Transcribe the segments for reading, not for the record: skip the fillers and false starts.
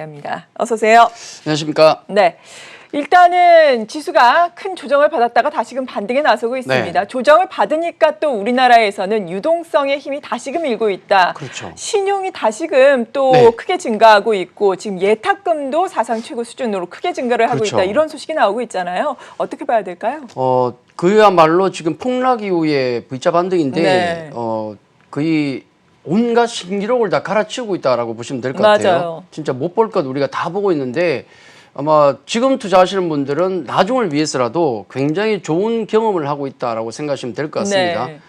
합니다. 어서 오세요. 안녕하십니까. 네. 일단은 지수가 큰 조정을 받았다가 다시금 반등에 나서고 있습니다. 네. 조정을 받으니까 또 우리나라에서는 유동성의 힘이 다시금 일고 있다. 그렇죠. 신용이 다시금 또 네. 크게 증가하고 있고 지금 예탁금도 사상 최고 수준으로 크게 증가를 하고 그렇죠. 있다. 이런 소식이 나오고 있잖아요. 어떻게 봐야 될까요? 그야말로 지금 폭락 이후에 V자 반등인데 네. 거의 온갖 신기록을 다 갈아치우고 있다라고 보시면 될 것 같아요. 맞아요. 진짜 못 볼 것 우리가 다 보고 있는데 아마 지금 투자하시는 분들은 나중을 위해서라도 굉장히 좋은 경험을 하고 있다라고 생각하시면 될 것 같습니다. 네.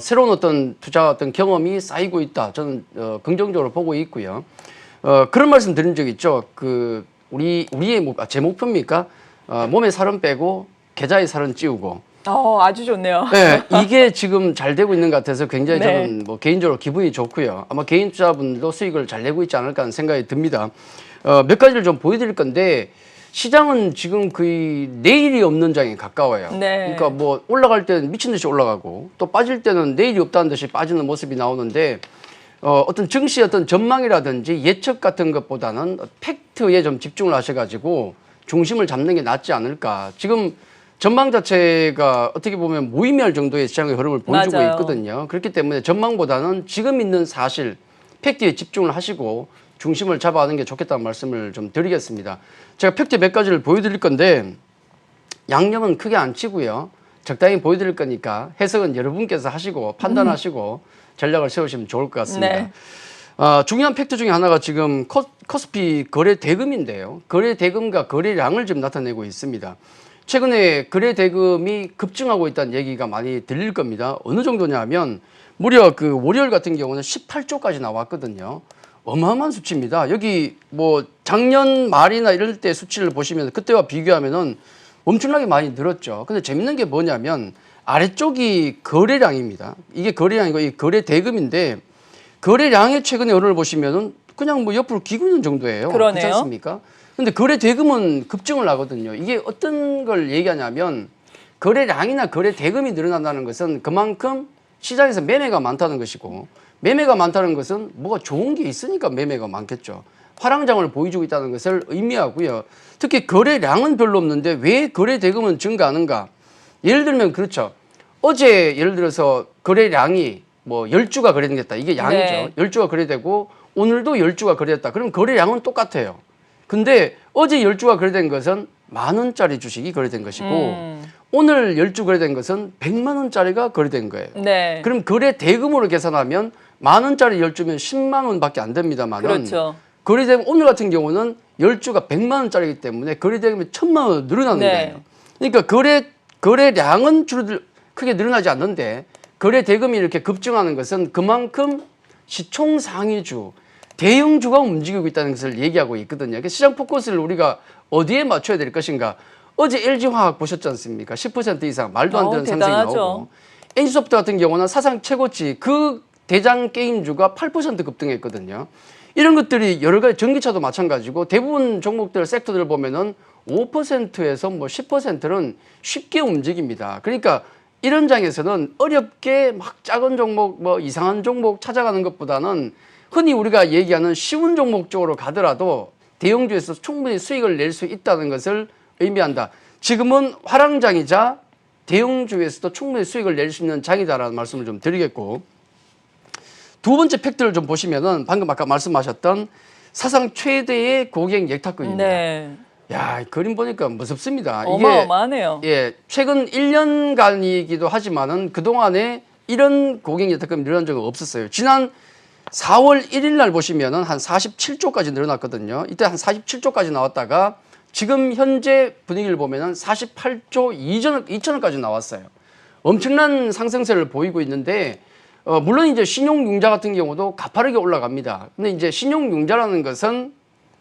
새로운 어떤 투자 어떤 경험이 쌓이고 있다. 저는 긍정적으로 보고 있고요. 그런 말씀 드린 적 있죠. 우리의 제 목표입니까? 몸에 살은 빼고 계좌에 살은 찌우고. 아주 좋네요. 네, 이게 지금 잘 되고 있는 것 같아서 굉장히 네. 저는 뭐 개인적으로 기분이 좋고요. 아마 개인 투자분들도 수익을 잘 내고 있지 않을까 하는 생각이 듭니다. 몇 가지를 좀 보여드릴 건데 시장은 지금 거의 내일이 없는 장에 가까워요. 네. 그러니까 뭐 올라갈 때는 미친 듯이 올라가고 또 빠질 때는 내일이 없다는 듯이 빠지는 모습이 나오는데 어떤 증시 어떤 전망이라든지 예측 같은 것보다는 팩트에 좀 집중을 하셔가지고 중심을 잡는 게 낫지 않을까. 지금 전망 자체가 어떻게 보면 무의미할 정도의 시장의 흐름을 보여주고 맞아요. 있거든요. 그렇기 때문에 전망보다는 지금 있는 사실, 팩트에 집중을 하시고 중심을 잡아가는 게 좋겠다는 말씀을 좀 드리겠습니다. 제가 팩트 몇 가지를 보여드릴 건데 양념은 크게 안 치고요. 적당히 보여드릴 거니까 해석은 여러분께서 하시고 판단하시고 전략을 세우시면 좋을 것 같습니다. 네. 중요한 팩트 중에 하나가 지금 코스피 거래 대금인데요. 거래 대금과 거래량을 지금 나타내고 있습니다. 최근에 거래 대금이 급증하고 있다는 얘기가 많이 들릴 겁니다. 어느 정도냐 하면 무려 월요일 같은 경우는 18조까지 나왔거든요. 어마어마한 수치입니다. 여기 뭐 작년 말이나 이럴 때 수치를 보시면 그때와 비교하면은 엄청나게 많이 늘었죠. 근데 재밌는 게 뭐냐면 아래쪽이 거래량입니다. 이게 거래량이고 이 거래 대금인데 거래량의 최근의 흐름을 보시면은 그냥 뭐 옆으로 기고 있는 정도예요. 그러네요. 그렇지 않습니까? 근데 거래 대금은 급증을 하거든요. 이게 어떤 걸 얘기하냐면 거래량이나 거래 대금이 늘어난다는 것은 그만큼 시장에서 매매가 많다는 것이고 매매가 많다는 것은 뭐가 좋은 게 있으니까 매매가 많겠죠. 화랑장을 보여주고 있다는 것을 의미하고요. 특히 거래량은 별로 없는데 왜 거래 대금은 증가하는가? 예를 들면 그렇죠. 어제 예를 들어서 거래량이 뭐 10주가 거래됐다. 이게 양이죠. 네. 10주가 거래되고 오늘도 10주가 거래됐다. 그럼 거래량은 똑같아요. 근데 어제 10주가 거래된 것은 10,000원짜리 주식이 거래된 것이고 오늘 10주 거래된 것은 100만 원짜리가 거래된 거예요. 네. 그럼 거래 대금으로 계산하면 10,000원짜리 10주면 10만 원밖에 안 됩니다만은 그렇죠. 거래대금 오늘 같은 경우는 10주가 100만 원짜리이기 때문에 거래대금이 1,000만 원 늘어나는 네. 거예요. 그러니까 거래량은 크게 늘어나지 않는데 거래 대금이 이렇게 급증하는 것은 그만큼 시총 상위주, 대형주가 움직이고 있다는 것을 얘기하고 있거든요. 시장 포커스를 우리가 어디에 맞춰야 될 것인가. 어제 LG화학 보셨지 않습니까? 10% 이상 말도 안 되는 상승이 대단하죠. 나오고 NC소프트 같은 경우는 사상 최고치 그 대장 게임주가 8% 급등했거든요. 이런 것들이 여러 가지 전기차도 마찬가지고 대부분 종목들 섹터들 보면은 5%에서 뭐 10%는 쉽게 움직입니다. 그러니까 이런 장에서는 어렵게 막 작은 종목 뭐 이상한 종목 찾아가는 것보다는 흔히 우리가 얘기하는 쉬운 종목 쪽으로 가더라도 대형주에서 충분히 수익을 낼 수 있다는 것을 의미한다. 지금은 화랑장이자 대형주에서도 충분히 수익을 낼 수 있는 장이다라는 말씀을 좀 드리겠고 두 번째 팩트를 좀 보시면은 방금 아까 말씀하셨던 사상 최대의 고객 예탁금입니다. 네. 야, 이 그림 보니까 무섭습니다. 어마어마하네요. 이게 최근 1년간이기도 하지만은 그동안에 이런 고객 예탁금이 늘어난 적은 없었어요. 지난 4월 1일 날 보시면은 한 47조까지 늘어났거든요. 이때 한 47조까지 나왔다가 지금 현재 분위기를 보면은 48조 2천원까지 나왔어요. 엄청난 상승세를 보이고 있는데 물론 이제 신용융자 같은 경우도 가파르게 올라갑니다. 근데 이제 신용융자라는 것은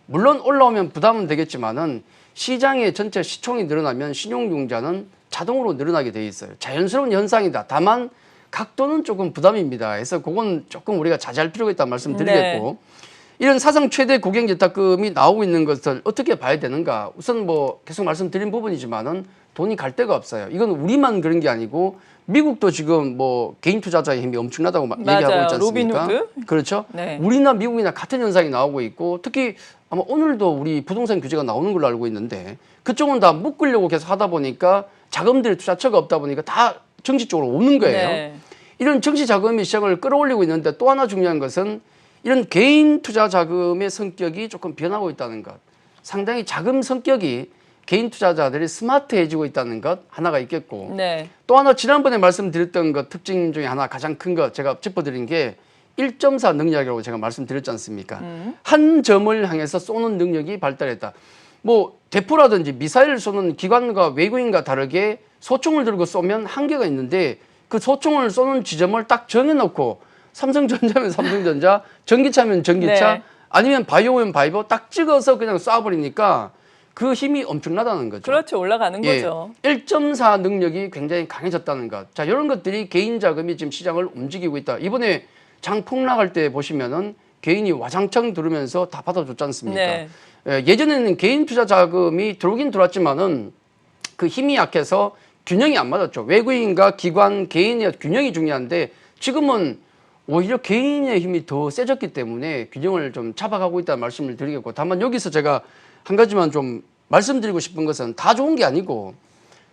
물론 올라오면 부담은 되겠지만은 시장의 전체 시총이 늘어나면 신용융자는 자동으로 늘어나게 돼 있어요. 자연스러운 현상이다. 다만 각도는 조금 부담입니다. 그래서 그건 조금 우리가 자제할 필요가 있다는 말씀 드리겠고 네. 이런 사상 최대 고객 예탁금이 나오고 있는 것을 어떻게 봐야 되는가? 우선 뭐 계속 말씀드린 부분이지만은 돈이 갈 데가 없어요. 이건 우리만 그런 게 아니고 미국도 지금 뭐 개인 투자자의 힘이 엄청나다고 얘기하고 있지 않습니까? 로빈후드. 그렇죠. 네. 우리나 미국이나 같은 현상이 나오고 있고 특히 아마 오늘도 우리 부동산 규제가 나오는 걸로 알고 있는데 그쪽은 다 묶으려고 계속 하다 보니까 자금들이 투자처가 없다 보니까 다 정시 쪽으로 오는 거예요. 네. 이런 정시 자금이 시장을 끌어올리고 있는데 또 하나 중요한 것은 이런 개인 투자 자금의 성격이 조금 변하고 있다는 것. 상당히 자금 성격이 개인 투자자들이 스마트해지고 있다는 것 하나가 있겠고 네. 또 하나 지난번에 말씀드렸던 것 특징 중에 하나 가장 큰 것 제가 짚어드린 게 1.4 능력이라고 제가 말씀드렸지 않습니까? 한 점을 향해서 쏘는 능력이 발달했다. 뭐 대포라든지 미사일을 쏘는 기관과 외국인과 다르게 소총을 들고 쏘면 한계가 있는데 그 소총을 쏘는 지점을 딱 정해놓고 삼성전자면 삼성전자, 전기차면 전기차, 네. 아니면 바이오면 바이오 딱 찍어서 그냥 쏴버리니까 그 힘이 엄청나다는 거죠. 그렇죠. 올라가는 거죠. 1.4 능력이 굉장히 강해졌다는 것. 자, 이런 것들이 개인 자금이 지금 시장을 움직이고 있다. 이번에 장 폭락할 때 보시면은 개인이 와장창 들으면서 다 받아줬지 않습니까? 네. 예전에는 개인 투자 자금이 들어오긴 들어왔지만은 그 힘이 약해서 균형이 안 맞았죠. 외국인과 기관, 개인의 균형이 중요한데 지금은 오히려 개인의 힘이 더 세졌기 때문에 균형을 좀 잡아가고 있다는 말씀을 드리겠고 다만 여기서 제가 한 가지만 좀 말씀드리고 싶은 것은 다 좋은 게 아니고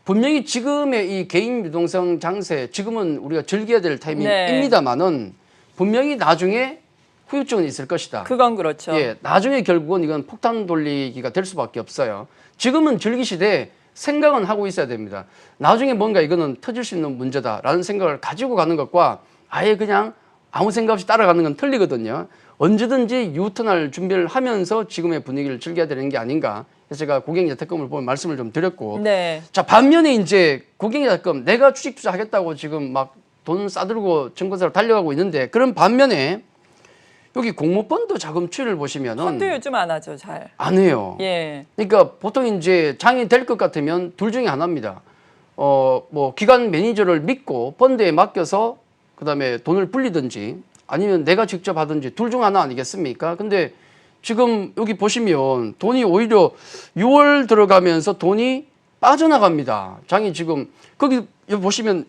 분명히 지금의 이 개인 유동성 장세 지금은 우리가 즐겨야 될 타이밍입니다만은 분명히 나중에 후유증은 있을 것이다. 그건 그렇죠. 예, 나중에 결국은 이건 폭탄 돌리기가 될 수밖에 없어요. 지금은 즐기시되 생각은 하고 있어야 됩니다. 나중에 뭔가 이거는 터질 수 있는 문제다라는 생각을 가지고 가는 것과 아예 그냥 아무 생각 없이 따라가는 건 틀리거든요. 언제든지 유턴할 준비를 하면서 지금의 분위기를 즐겨야 되는 게 아닌가. 그래서 제가 고객여택금을 보면 말씀을 좀 드렸고. 네. 자, 반면에 이제 고객여택금 내가 주식 투자하겠다고 지금 막 돈 싸들고 증권사로 달려가고 있는데 그런 반면에 여기 공모펀드 자금 추이를 보시면은 펀드 요즘 안 하죠, 잘. 안 해요. 예. 그러니까 보통 이제 장이 될 것 같으면 둘 중에 하나입니다. 뭐 기관 매니저를 믿고 펀드에 맡겨서 그다음에 돈을 불리든지 아니면 내가 직접 하든지 둘 중 하나 아니겠습니까? 근데 지금 여기 보시면 돈이 오히려 6월 들어가면서 돈이 빠져나갑니다. 장이 지금 거기 여기 보시면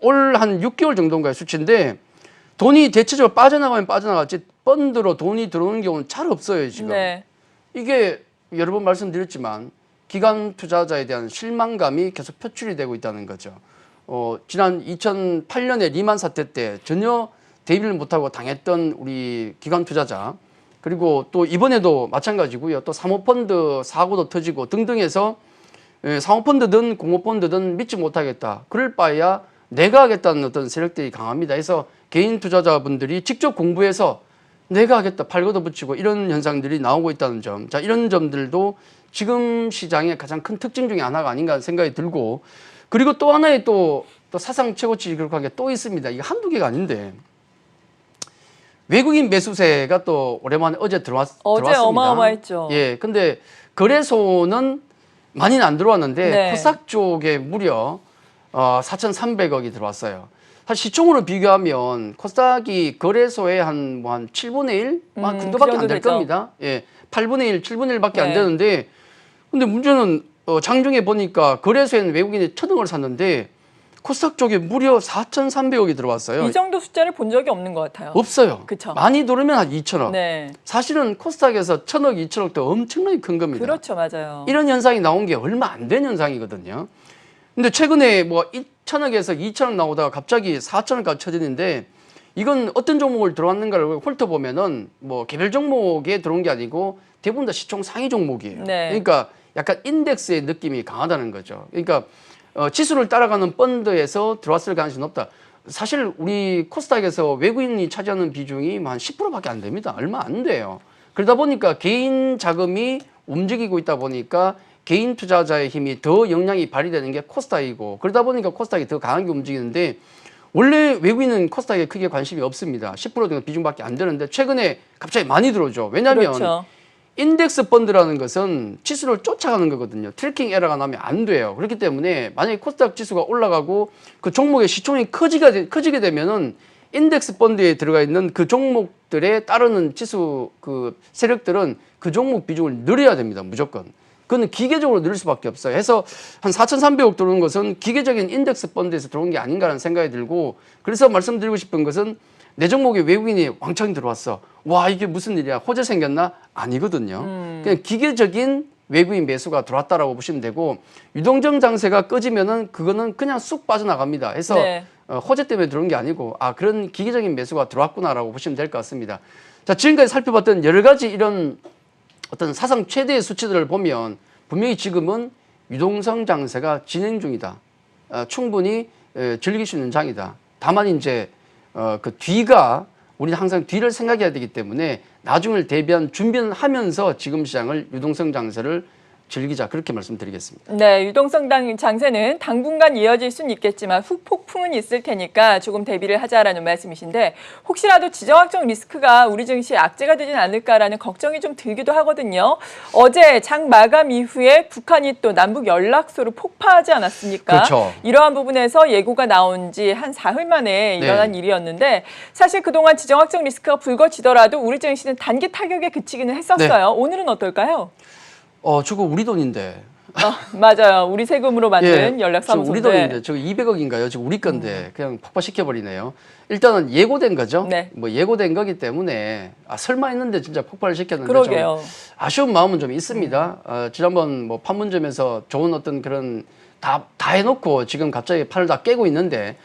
올 한 6개월 정도인가요 수치인데 돈이 대체적으로 빠져나가면 빠져나갔지 펀드로 돈이 들어오는 경우는 잘 없어요 지금. 네. 이게 여러 번 말씀드렸지만 기관 투자자에 대한 실망감이 계속 표출이 되고 있다는 거죠. 지난 2008년에 리만 사태 때 전혀 대비를 못하고 당했던 우리 기관 투자자 그리고 또 이번에도 마찬가지고요. 또 사모펀드 사고도 터지고 등등 해서 사모펀드든 공모펀드든 믿지 못하겠다. 그럴 바에야 내가 하겠다는 어떤 세력들이 강합니다. 그래서 개인 투자자분들이 직접 공부해서 내가 하겠다 팔 걷어붙이고 이런 현상들이 나오고 있다는 점. 자, 이런 점들도 지금 시장의 가장 큰 특징 중에 하나가 아닌가 하는 생각이 들고 그리고 또 하나의 또 사상 최고치 기록한 게 또 있습니다. 이게 한두 개가 아닌데 외국인 매수세가 또 오랜만에 어제 들어왔습니다. 어마어마했죠. 예, 근데 거래소는 많이는 안 들어왔는데 네. 코스닥 쪽에 무려 4,300억이 들어왔어요. 사실 시총으로 비교하면 코스닥이 거래소에 한 7분의 1? 그 정도밖에 그 안 될 정도 겁니다. 예, 8분의 1, 7분의 1밖에 안 네. 되는데 근데 문제는 장중에 보니까 거래소에는 외국인이 1,000억을 샀는데 코스닥 쪽에 무려 4,300억이 들어왔어요. 이 정도 숫자를 본 적이 없는 것 같아요. 없어요. 그쵸. 많이 들으면 한 2,000억. 네. 사실은 코스닥에서 1,000억, 2,000억도 엄청나게 큰 겁니다. 그렇죠, 맞아요. 이런 현상이 나온 게 얼마 안 된 현상이거든요. 근데 최근에 뭐 1,000억에서 2,000억 나오다가 갑자기 4,000억까지 쳐지는데 이건 어떤 종목을 들어왔는가를 훑어보면은 뭐 개별 종목에 들어온 게 아니고 대부분 다 시총 상위 종목이에요. 네. 그러니까 약간 인덱스의 느낌이 강하다는 거죠. 그러니까 지수를 따라가는 펀드에서 들어왔을 가능성이 높다. 사실 우리 코스닥에서 외국인이 차지하는 비중이 한 10%밖에 안 됩니다. 얼마 안 돼요. 그러다 보니까 개인 자금이 움직이고 있다 보니까 개인 투자자의 힘이 더 영향이 발휘되는 게 코스닥이고 그러다 보니까 코스닥이 더 강하게 움직이는데 원래 외국인은 코스닥에 크게 관심이 없습니다. 10% 정도 비중밖에 안 되는데 최근에 갑자기 많이 들어오죠. 왜냐하면 그렇죠. 인덱스 펀드라는 것은 지수를 쫓아가는 거거든요. 트래킹 에러가 나면 안 돼요. 그렇기 때문에 만약에 코스닥 지수가 올라가고 그 종목의 시총이 커지게 되면은 인덱스 펀드에 들어가 있는 그 종목들에 따르는 지수 그 세력들은 그 종목 비중을 늘려야 됩니다. 무조건. 그건 기계적으로 늘릴 수밖에 없어요. 해서 한 4,300억 들어오는 것은 기계적인 인덱스 펀드에서 들어온 게 아닌가라는 생각이 들고 그래서 말씀드리고 싶은 것은 내 종목에 외국인이 왕창 들어왔어. 와, 이게 무슨 일이야? 호재 생겼나? 아니거든요. 그냥 기계적인 외국인 매수가 들어왔다라고 보시면 되고, 유동성 장세가 꺼지면은 그거는 그냥 쑥 빠져나갑니다. 해서 네. 호재 때문에 들어온 게 아니고, 아, 그런 기계적인 매수가 들어왔구나라고 보시면 될 것 같습니다. 자, 지금까지 살펴봤던 여러 가지 이런 어떤 사상 최대의 수치들을 보면 분명히 지금은 유동성 장세가 진행 중이다. 충분히 즐길 수 있는 장이다. 다만 이제 그 뒤가 우리는 항상 뒤를 생각해야 되기 때문에 나중을 대비한 준비는 하면서 지금 시장을 유동성 장세를 즐기자, 그렇게 말씀드리겠습니다. 네, 유동성 장세는 당분간 이어질 수는 있겠지만 후폭풍은 있을 테니까 조금 대비를 하자라는 말씀이신데, 혹시라도 지정학적 리스크가 우리 증시에 악재가 되진 않을까라는 걱정이 좀 들기도 하거든요. 어제 장 마감 이후에 북한이 또 남북 연락소를 폭파하지 않았습니까? 그렇죠. 이러한 부분에서 예고가 나온 지 한 사흘 만에 일어난 일이었는데, 사실 그동안 지정학적 리스크가 불거지더라도 우리 증시는 단기 타격에 그치기는 했었어요. 오늘은 어떨까요? 저거 우리 돈인데. 맞아요. 우리 세금으로 만든 연락사무소인데. 우리 돈인데 저거 200억인가요? 지금 우리 건데 그냥 폭파시켜버리네요. 일단은 예고된 거죠. 네. 뭐 예고된 거기 때문에 설마 했는데 진짜 폭발을 시켰는데 그러게요. 좀 아쉬운 마음은 좀 있습니다. 지난번 뭐 판문점에서 좋은 어떤 그런 다 해놓고 지금 갑자기 팔을 다 깨고 있는데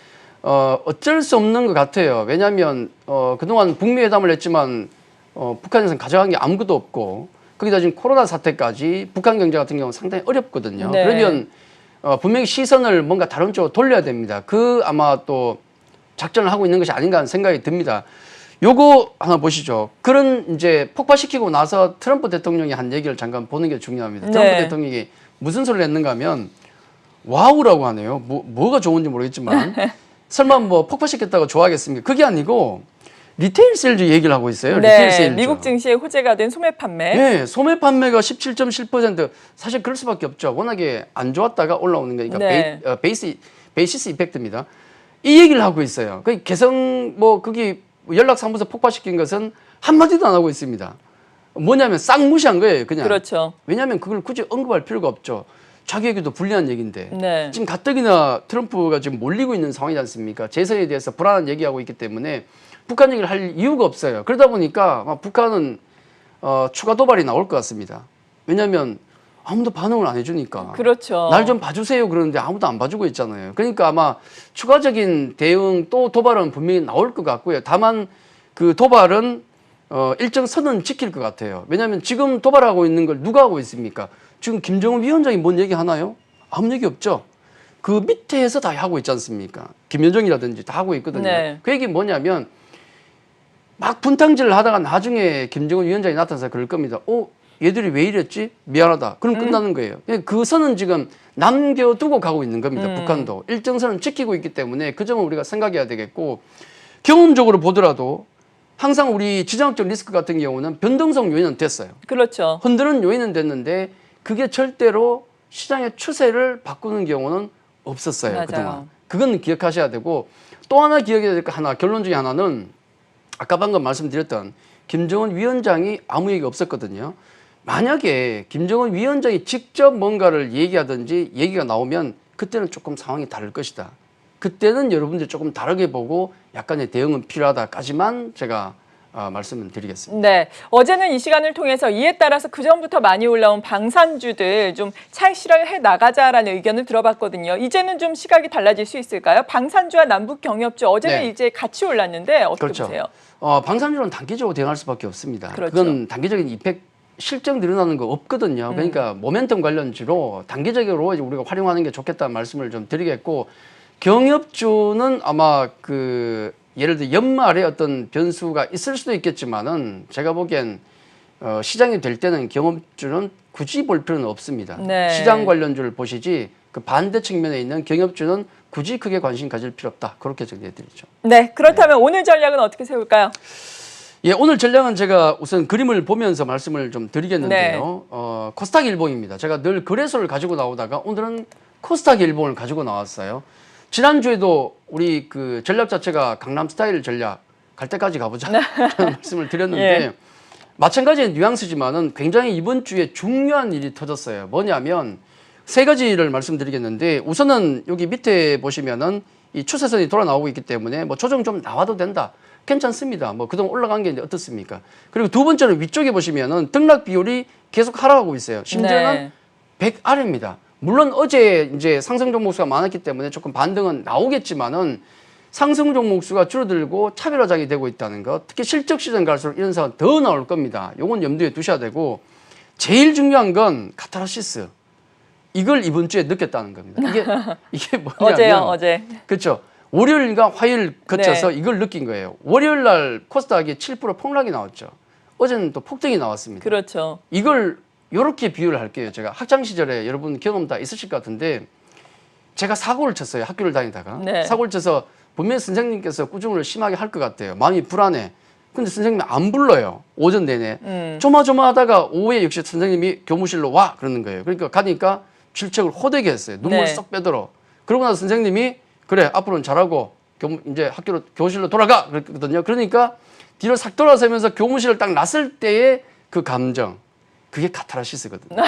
어쩔 수 없는 것 같아요. 왜냐하면 그동안 북미 회담을 했지만 북한에서는 가져간 게 아무것도 없고, 거기다 지금 코로나 사태까지 북한 경제 같은 경우는 상당히 어렵거든요. 네. 그러면 분명히 시선을 뭔가 다른 쪽으로 돌려야 됩니다. 아마 또 작전을 하고 있는 것이 아닌가 하는 생각이 듭니다. 요거 하나 보시죠. 그런 이제 폭파시키고 나서 트럼프 대통령이 한 얘기를 잠깐 보는 게 중요합니다. 네. 트럼프 대통령이 무슨 소리를 했는가 하면 와우라고 하네요. 뭐가 좋은지 모르겠지만 설마 뭐 폭파시켰다고 좋아하겠습니까? 그게 아니고 리테일 세일즈 얘기를 하고 있어요. 네, 리테일 세일즈. 미국 증시의 호재가 된 소매 판매. 네, 소매 판매가 17.7%. 사실 그럴 수밖에 없죠. 워낙에 안 좋았다가 올라오는 거니까. 네. 베이시스 이펙트입니다. 이 얘기를 하고 있어요. 그 개성 거기 연락사무소 폭파시킨 것은 한마디도 안 하고 있습니다. 뭐냐면 싹 무시한 거예요, 그냥. 그렇죠. 왜냐하면 그걸 굳이 언급할 필요가 없죠. 자기에게도 불리한 얘기인데. 네. 지금 가뜩이나 트럼프가 지금 몰리고 있는 상황이지 않습니까? 재선에 대해서 불안한 얘기하고 있기 때문에 북한 얘기를 할 이유가 없어요. 그러다 보니까 북한은 추가 도발이 나올 것 같습니다. 왜냐하면 아무도 반응을 안 해주니까. 그렇죠. 날 좀 봐주세요 그러는데 아무도 안 봐주고 있잖아요. 그러니까 아마 추가적인 대응 또 도발은 분명히 나올 것 같고요. 다만 그 도발은 일정 선은 지킬 것 같아요. 왜냐하면 지금 도발하고 있는 걸 누가 하고 있습니까? 지금 김정은 위원장이 뭔 얘기 하나요? 아무 얘기 없죠. 그 밑에서 다 하고 있지 않습니까? 김여정이라든지 다 하고 있거든요. 네. 그 얘기 뭐냐면 막 분탕질을 하다가 나중에 김정은 위원장이 나타나서 그럴 겁니다. 얘들이 왜 이랬지? 미안하다. 그럼 끝나는 거예요. 그 선은 지금 남겨두고 가고 있는 겁니다. 북한도. 일정 선은 지키고 있기 때문에 그 점은 우리가 생각해야 되겠고, 경험적으로 보더라도 항상 우리 지정학적 리스크 같은 경우는 변동성 요인은 됐어요. 그렇죠. 흔드는 요인은 됐는데 그게 절대로 시장의 추세를 바꾸는 경우는 없었어요. 맞아요. 그동안. 그건 기억하셔야 되고, 또 하나 기억해야 될 거 결론 중에 하나는 아까 방금 말씀드렸던 김정은 위원장이 아무 얘기 없었거든요. 만약에 김정은 위원장이 직접 뭔가를 얘기하든지 얘기가 나오면 그때는 조금 상황이 다를 것이다. 그때는 여러분들이 조금 다르게 보고 약간의 대응은 필요하다까지만 제가 말씀을 드리겠습니다. 네, 어제는 이 시간을 통해서 이에 따라서 그전부터 많이 올라온 방산주들 좀 차익 실현을 해 나가자라는 의견을 들어봤거든요. 이제는 좀 시각이 달라질 수 있을까요? 방산주와 남북 경협주 어제는 이제 같이 올랐는데 어떻게 그렇죠. 보세요? 방산주는 단기적으로 대응할 수밖에 없습니다. 그렇죠. 그건 단기적인 이펙트 실적 늘어나는 거 없거든요. 그러니까 모멘텀 관련주로 단기적으로 우리가 활용하는 게 좋겠다는 말씀을 좀 드리겠고, 경협주는 아마 예를 들어 연말에 어떤 변수가 있을 수도 있겠지만은 제가 보기엔 시장이 될 때는 경협주는 굳이 볼 필요는 없습니다. 네. 시장 관련주를 보시지 그 반대 측면에 있는 경협주는 굳이 크게 관심 가질 필요 없다. 그렇게 정리해드리죠. 네, 그렇다면 오늘 전략은 어떻게 세울까요? 예, 오늘 전략은 제가 우선 그림을 보면서 말씀을 좀 드리겠는데요. 코스닥 일봉입니다. 제가 늘 거래소를 가지고 나오다가 오늘은 코스닥 일봉을 가지고 나왔어요. 지난주에도 우리 그 전략 자체가 강남 스타일 전략 갈 때까지 가보자 라는 말씀을 드렸는데 예. 마찬가지의 뉘앙스지만은 굉장히 이번 주에 중요한 일이 터졌어요. 뭐냐면 세 가지를 말씀드리겠는데, 우선은 여기 밑에 보시면은 이 추세선이 돌아 나오고 있기 때문에 뭐 조정 좀 나와도 된다. 괜찮습니다. 뭐 그동안 올라간 게 이제 어떻습니까? 그리고 두 번째는 위쪽에 보시면은 등락 비율이 계속 하락하고 있어요. 심지어는 네. 100 아래입니다. 물론 어제 이제 상승 종목수가 많았기 때문에 조금 반등은 나오겠지만은 상승 종목수가 줄어들고 차별화장이 되고 있다는 것. 특히 실적 시즌 갈수록 이런 상황 더 나올 겁니다. 요건 염두에 두셔야 되고 제일 중요한 건 카타르시스. 이걸 이번 주에 느꼈다는 겁니다. 이게 뭐냐면 어제요, 어제. 그렇죠. 월요일과 화요일 거쳐서 네. 이걸 느낀 거예요. 월요일 날 코스닥이 7% 폭락이 나왔죠. 어제는 또 폭등이 나왔습니다. 그렇죠. 이걸 이렇게 비유를 할게요. 제가 학창 시절에 여러분 경험 다 있으실 것 같은데 제가 사고를 쳤어요. 학교를 다니다가 네. 사고를 쳐서 분명히 선생님께서 꾸중을 심하게 할 것 같아요. 마음이 불안해. 근데 선생님이 안 불러요. 오전 내내. 조마조마하다가 오후에 역시 선생님이 교무실로 와 그러는 거예요. 그러니까 가니까 질책을 호되게 했어요. 눈물 네. 쏙 빼들어. 그러고 나서 선생님이 그래 앞으로는 잘하고 이제 학교로 교실로 돌아가 그랬거든요. 그러니까 뒤로 싹 돌아서면서 교무실을 딱 났을 때의 그 감정 그게 카타르시스거든요.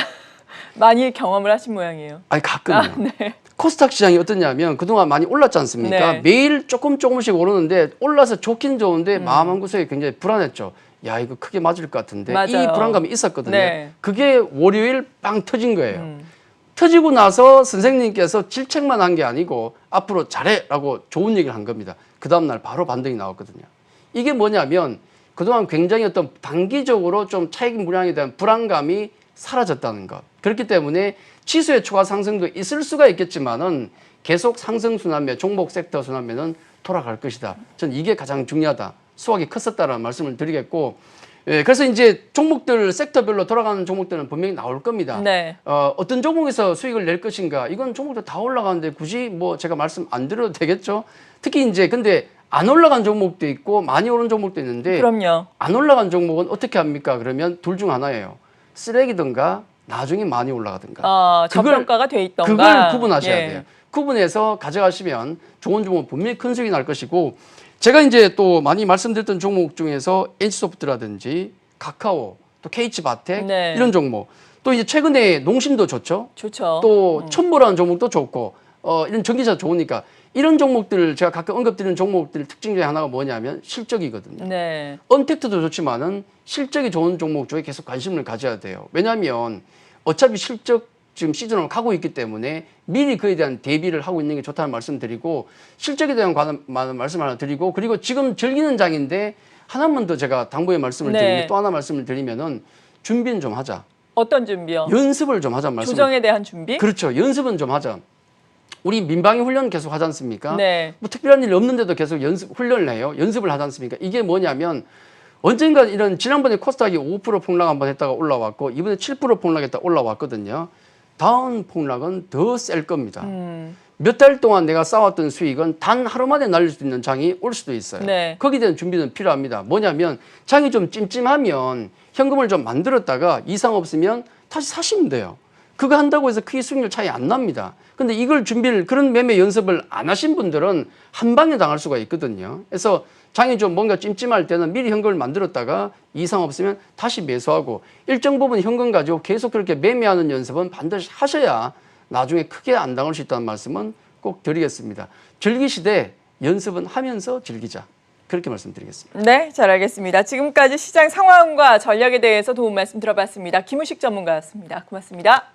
많이 경험을 하신 모양이에요. 아니 가끔요. 네. 코스닥 시장이 어떠냐면 그동안 많이 올랐지 않습니까? 네. 매일 조금씩 오르는데 올라서 좋긴 좋은데 마음 한구석에 굉장히 불안했죠. 야 이거 크게 맞을 것 같은데 맞아요. 이 불안감이 있었거든요. 네. 그게 월요일 빵 터진 거예요. 터지고 나서 선생님께서 질책만 한 게 아니고 앞으로 잘해라고 좋은 얘기를 한 겁니다. 그 다음날 바로 반등이 나왔거든요. 이게 뭐냐면 그동안 굉장히 어떤 단기적으로 좀 차익 물량에 대한 불안감이 사라졌다는 것. 그렇기 때문에 지수의 추가 상승도 있을 수가 있겠지만은 계속 상승 순환매, 종목 섹터 순환매는 돌아갈 것이다. 전 이게 가장 중요하다. 수확이 컸었다라는 말씀을 드리겠고, 예, 그래서 이제 종목들 섹터별로 돌아가는 종목들은 분명히 나올 겁니다. 네. 어떤 종목에서 수익을 낼 것인가? 이건 종목들 다 올라가는데 굳이 뭐 제가 말씀 안 드려도 되겠죠? 특히 이제 근데 안 올라간 종목도 있고 많이 오른 종목도 있는데 그럼요. 안 올라간 종목은 어떻게 합니까? 그러면 둘 중 하나예요. 쓰레기든가 나중에 많이 올라가든가. 저평가가 돼 있던가. 그걸 구분하셔야 예. 돼요. 구분해서 가져가시면 좋은 종목 분명히 큰 수익이 날 것이고 제가 이제 또 많이 말씀드렸던 종목 중에서 NC소프트라든지 카카오, 또 KH바텍 네. 이런 종목 또 이제 최근에 농심도 좋죠. 좋죠. 또 첨보라는 종목도 좋고 이런 전기차 좋으니까 이런 종목들 제가 가끔 언급드리는 종목들 특징 중에 하나가 뭐냐면 실적이거든요. 네. 언택트도 좋지만은 실적이 좋은 종목 쪽에 계속 관심을 가져야 돼요. 왜냐하면 어차피 실적 지금 시즌으로 가고 있기 때문에 미리 그에 대한 대비를 하고 있는 게 좋다는 말씀드리고 실적에 대한 말씀 하나 드리고 그리고 지금 즐기는 장인데 하나만 더 제가 당부의 말씀을 네. 드리면 또 하나 말씀을 드리면은 준비는 좀 하자. 어떤 준비요? 연습을 좀 하자 말씀. 조정에 대한 준비? 그렇죠. 연습은 좀 하자. 우리 민방위 훈련 계속 하지 않습니까? 네. 뭐 특별한 일 없는데도 계속 훈련을 해요. 연습을 하지 않습니까? 이게 뭐냐면 언젠가 이런 지난번에 코스닥이 5% 폭락 한번 했다가 올라왔고 이번에 7% 폭락했다 올라왔거든요. 다음 폭락은 더 셀 겁니다. 몇 달 동안 내가 쌓았던 수익은 단 하루 만에 날릴 수 있는 장이 올 수도 있어요. 네. 거기에 대한 준비는 필요합니다. 뭐냐면 장이 좀 찜찜하면 현금을 좀 만들었다가 이상 없으면 다시 사시면 돼요. 그거 한다고 해서 크게 수익률 차이 안 납니다. 근데 이걸 준비를 그런 매매 연습을 안 하신 분들은 한 방에 당할 수가 있거든요. 그래서 장이 좀 뭔가 찜찜할 때는 미리 현금을 만들었다가 이상 없으면 다시 매수하고 일정 부분 현금 가지고 계속 그렇게 매매하는 연습은 반드시 하셔야 나중에 크게 안 당할 수 있다는 말씀은 꼭 드리겠습니다. 즐기시되 연습은 하면서 즐기자. 그렇게 말씀드리겠습니다. 네, 잘 알겠습니다. 지금까지 시장 상황과 전략에 대해서 도움 말씀 들어봤습니다. 김우식 전문가였습니다. 고맙습니다.